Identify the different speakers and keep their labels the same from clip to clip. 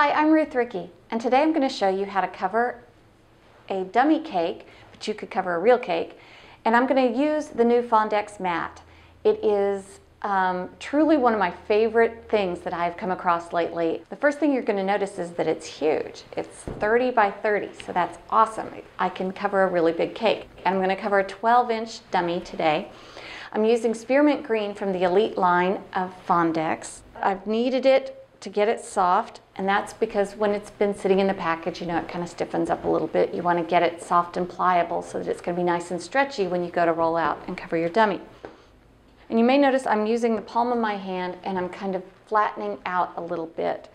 Speaker 1: Hi, I'm Ruth Rickey, and today I'm going to show you how to cover a dummy cake, but you could cover a real cake, and I'm going to use the new FondX Mat. It is truly one of my favorite things that I've come across lately. The first thing you're going to notice is that it's huge. It's 30 by 30, so that's awesome. I can cover a really big cake. And I'm going to cover a 12-inch dummy today. I'm using spearmint green from the Elite line of FondX. I've kneaded it to get it soft, and that's because when it's been sitting in the package, you know, it kind of stiffens up a little bit. You want to get it soft and pliable so that it's going to be nice and stretchy when you go to roll out and cover your dummy. And you may notice I'm using the palm of my hand and I'm kind of flattening out a little bit.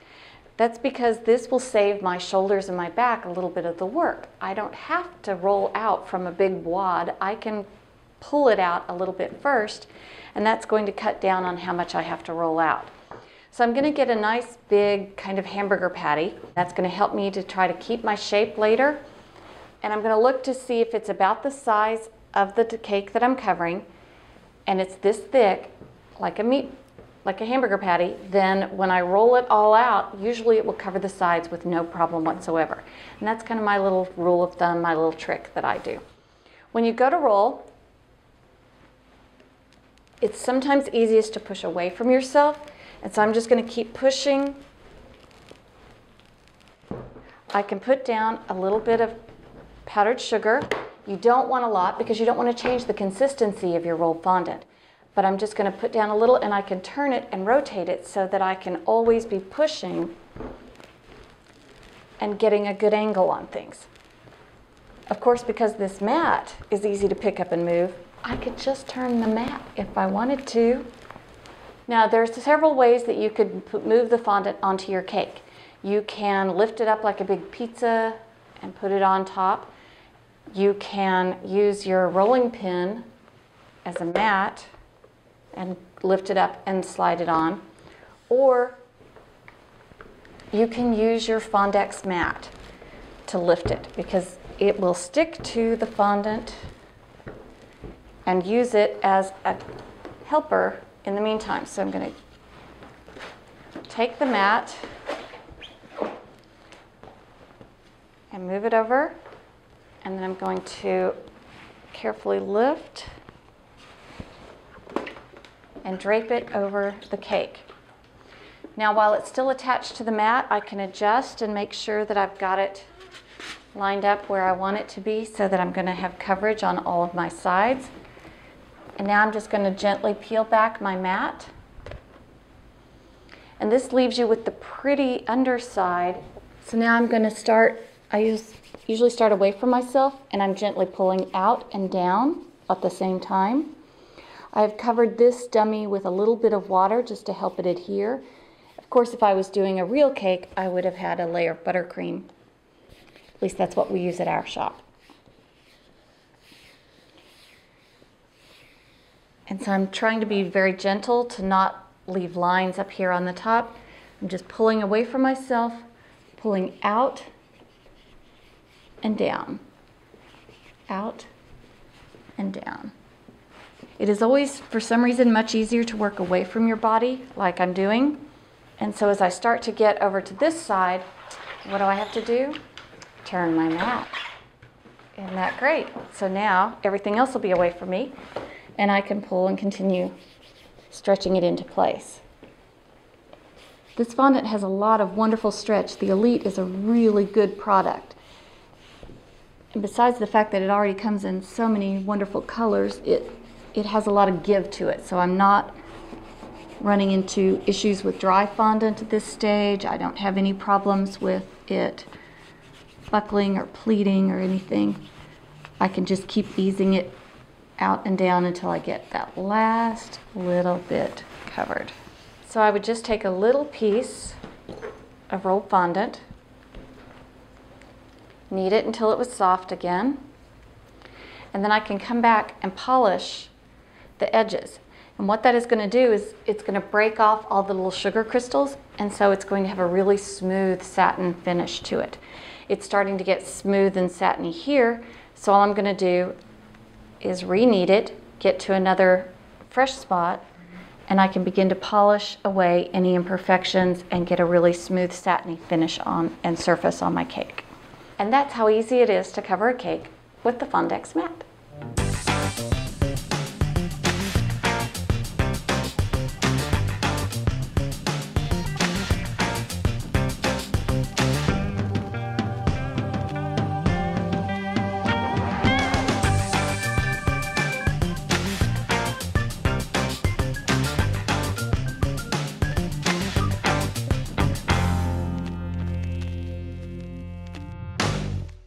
Speaker 1: That's because this will save my shoulders and my back a little bit of the work. I don't have to roll out from a big wad. I can pull it out a little bit first, and that's going to cut down on how much I have to roll out. So I'm going to get a nice big kind of hamburger patty. That's going to help me to try to keep my shape later. And I'm going to look to see if it's about the size of the cake that I'm covering, and it's this thick, like a hamburger patty, then when I roll it all out, usually it will cover the sides with no problem whatsoever. And that's kind of my little rule of thumb, my little trick that I do. When you go to roll, it's sometimes easiest to push away from yourself. And so I'm just going to keep pushing. I can put down a little bit of powdered sugar. You don't want a lot because you don't want to change the consistency of your rolled fondant. But I'm just going to put down a little, and I can turn it and rotate it so that I can always be pushing and getting a good angle on things. Of course, because this mat is easy to pick up and move, I could just turn the mat if I wanted to. Now, there's several ways that you could move the fondant onto your cake. You can lift it up like a big pizza and put it on top. You can use your rolling pin as a mat and lift it up and slide it on. Or you can use your FondX mat to lift it because it will stick to the fondant and use it as a helper in the meantime. So I'm going to take the mat and move it over, and then I'm going to carefully lift and drape it over the cake. Now, while it's still attached to the mat, I can adjust and make sure that I've got it lined up where I want it to be so that I'm going to have coverage on all of my sides. And now I'm just going to gently peel back my mat. And this leaves you with the pretty underside. So now I'm going to start, I usually start away from myself, and I'm gently pulling out and down at the same time. I've covered this dummy with a little bit of water just to help it adhere. Of course, if I was doing a real cake, I would have had a layer of buttercream. At least that's what we use at our shop. And so I'm trying to be very gentle to not leave lines up here on the top. I'm just pulling away from myself, pulling out and down, out and down. It is always, for some reason, much easier to work away from your body like I'm doing. And so as I start to get over to this side, what do I have to do? Turn my mat. Isn't that great? So now everything else will be away from me, and I can pull and continue stretching it into place. This fondant has a lot of wonderful stretch. The Elite is a really good product. And besides the fact that it already comes in so many wonderful colors, it has a lot of give to it. So I'm not running into issues with dry fondant at this stage. I don't have any problems with it buckling or pleating or anything. I can just keep easing it out and down until I get that last little bit covered. So I would just take a little piece of rolled fondant, knead it until it was soft again, and then I can come back and polish the edges. And what that is going to do is it's going to break off all the little sugar crystals, and so it's going to have a really smooth satin finish to it. It's starting to get smooth and satiny here, so all I'm going to do is re-knead it, get to another fresh spot, and I can begin to polish away any imperfections and get a really smooth satiny finish on and surface on my cake. And that's how easy it is to cover a cake with the FondX Mat.